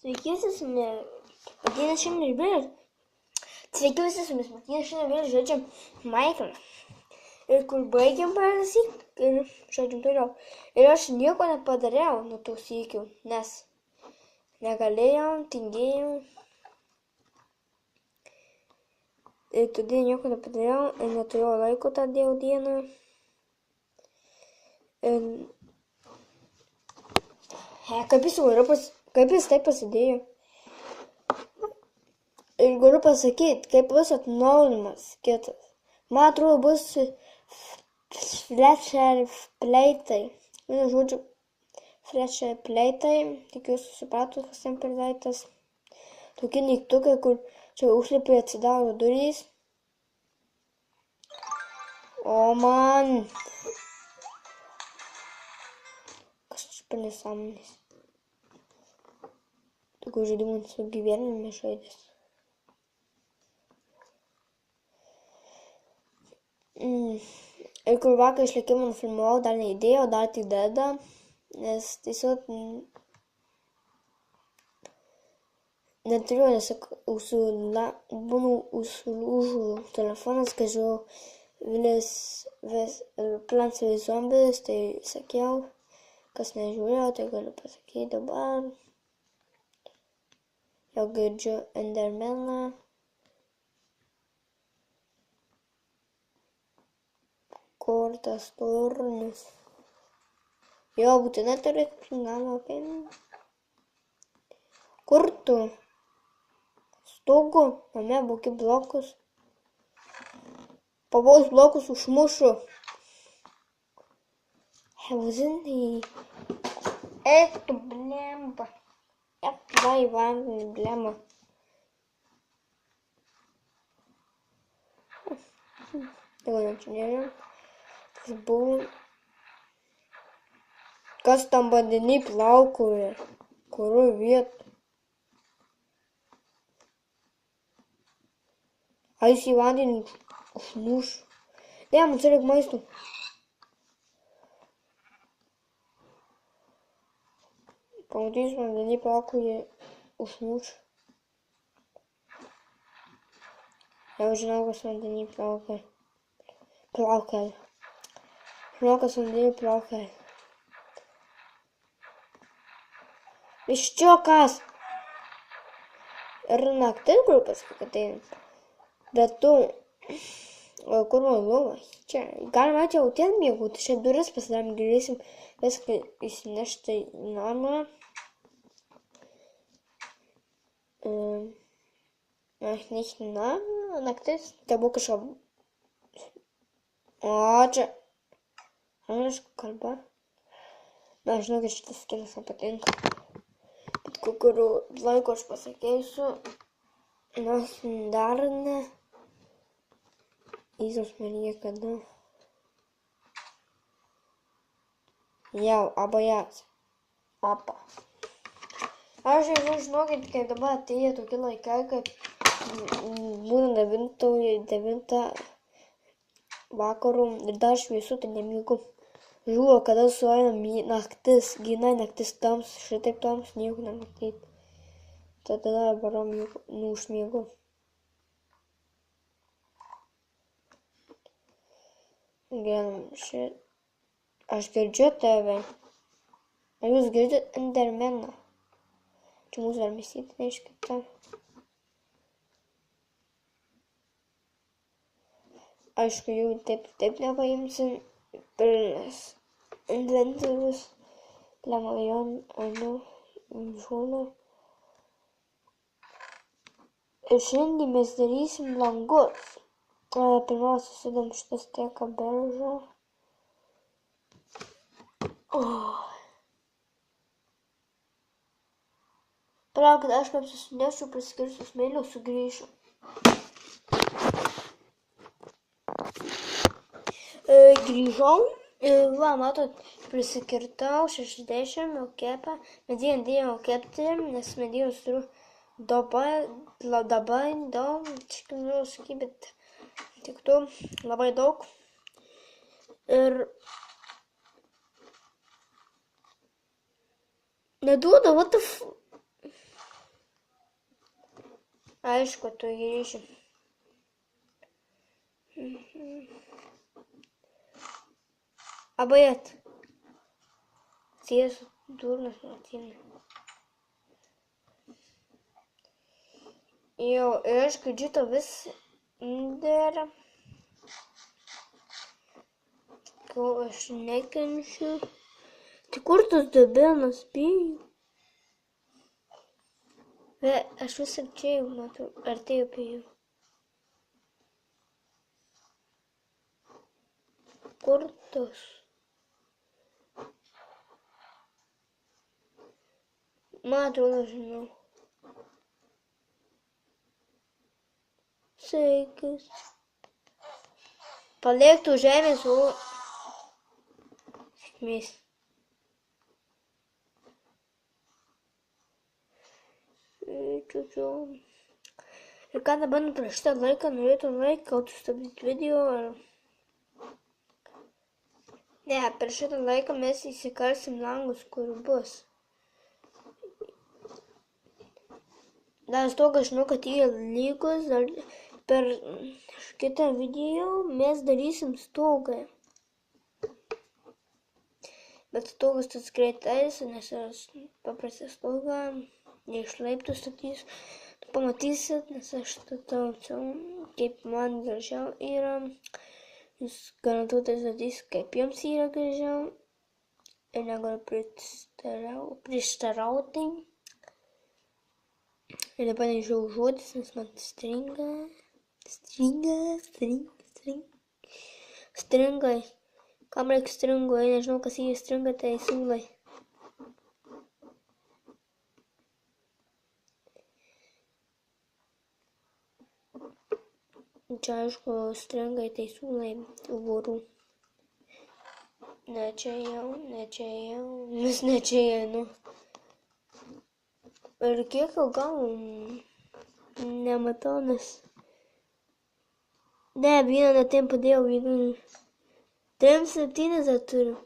Sveiki visi su Martynas šiandien ir Bilis. Sveiki visi su Martynas šiandien ir Bilis žaidžiam Minecraft. Ir kur baigiam parasik ir žaidžiam toliau. Ir aš nieko nepadariau nuo tų sykių, nes negalėjau, tingėjau. Ir todėl nieko nepadariau ir neturėjau laiko tą dieną. Kaip jis taip pasidėjo. Ir galiu pasakyti, kaip bus atnaujinimas kitas. Man atrodo, bus Flasher Pleitai. Vienu žodžiu, Flasher Pleitai. Tikiuosi supratot, kas ten per daiktas. Tokie mygtukai, kur čia užlipi atsidaro durys. O man. Kas čia per nesąmonės. Tokių žaidimų su gyvenime žaidęs. Ir kur vakar išlėkimą nufilmavau, dar neįdėjau, dar tik deda, nes tiesiog neturiu, nes būnu užlūžų telefonas, kai žiūrėjau Plants vs Zombies, tai sakiau, kas nežiūrėjo, tai galiu pasakyti dabar. Jau girdžiu Endermaną. Kur tas turnis? Jo, būtinai turėtų namą apėmį. Kur tu? Stogu, name būki blokus. Pavojus blokus užmušu. Heuzinai. Eik tu, blemba. Vai vandenį, blemba. Jau nečiūrėjau. Buvo. Kas tam vandenį plaukioja? Kurioj vietoj? Ar jis į vandenį užmuš? Ne, mums reikia maisto. Pamatys vandenį plaukioja užmuš. Jau žinau, kas vandenį plaukia. Žinau, kas vandenį plaukia. Viščiukas! Ir naktis galiu pasakyti, kad tai. Bet tu, kur mano lova? Čia, galima čia jau mėgauti, čia duris pasidarom, galėsim viską įsinešti į namą. Aš nežinau, naktis, tai buvo kažką. O, čia. Angliška kalba. Na, žinau, kad šitas skinas man patinka. Bet kokiu laiku aš pasakysiu. Nes dar ne. Įzos Marija kada. Jau, aba jas. Apa. Aš jau žinokit, kaip dabar atėjo tokie laikai, kaip būna 9 vakarų ir dar šviesu, tai nemiegu. Žiūriu, kada sueina naktis, gynai naktis tams, šitaip tams nieko nematyti. Tada varom užmiegu. Gyvenam šit. Aš girdžiu tave. Ar jūs girdit Endermaną? Čia mūsų dar mėsytė neiškita. Aišku, jau taip nepaimsim. Pilnas inventorius. Lemajon, žūna. Ir šiandien mes darysim langus. Pirmiausia, sudam šitą steką beržą. Palaukit, aš kaip susinešiu, priskirsiu smėlio, sugrįšiu. Grįžau. Va, matot, prisikirtau 60 kepą. Medieną dėjau kepti, nes medienos turiu labai daug. Tikriau sakyti, bet tik tu labai daug. Ir neduoda, what the f... Aišku, tu grįši. Abaiet. Ties durnas atina. Jau, ir aš girdžiu to vis dėra. Ko aš nekenčiu. Tai kur tos dabenas bijau? Aš vis artėjau, matau, artėjau prie jų. Kur tos? Man atrodo, žinau. Sveikas. Paliek tų žemės, o... Sėkmės. Ir ką dabar prieš šitą laiką norėtų kaut sustabdyti video ar... Ne, per šitą laiką mes įsikarsim langus, kur bus. Dar stogą žinau, kad jie lygus, dar per kitą video mes darysim stogą. Bet stogas tas greitais, nes aš paprastą stogą, iš laiptų statys. Tu pamatysit, nes aš statau, kaip man gražiau yra. Jūs garantuotai statysit, kaip jums yra gražiau. Ir negaliu prieštarauti. Ir dabar nežinau žodis, nes man stringa. Stringai. Kam reikia stringų? Jei nežinau, kas jį stringa, tai siūlai. Čia aišku, stringai, tai siūlai vorų. Ne čia jau. Vis ne čia einu. Ir kiek jau gaunu? Nematau, nes... Ne, vieną netim padėjau, vieną... 3-7 dar turiu.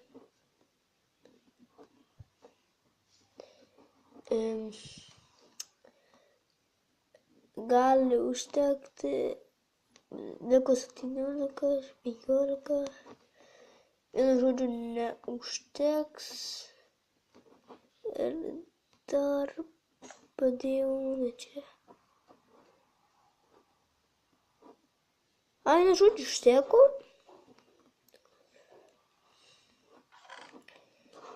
Gali užtekti... Liko 17, 15... Vienu žodžiu neužteks. Ir dar padėjau čia. Ai, vienu žodžiu užteko.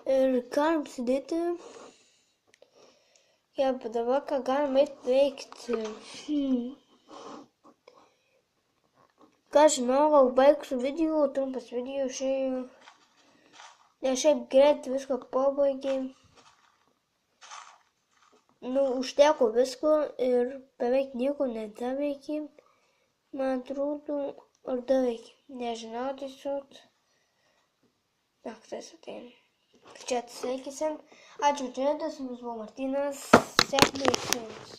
Ir galim sėdėti. Ja, bet dabar ką galim veikti. Ką žinau, gal baigsiu video, trumpas video išėjo. Ne, šiaip greit viską pabaigėm. Nu, užteko visko ir beveik nieko nedaveikėm. Man atrodo, ar daveikėm. Nežinau, tiesiog. Naktas ateina. Čia atsisveikysim. Ačiū, čia jumis buvo Martynas. Sėkmės jums.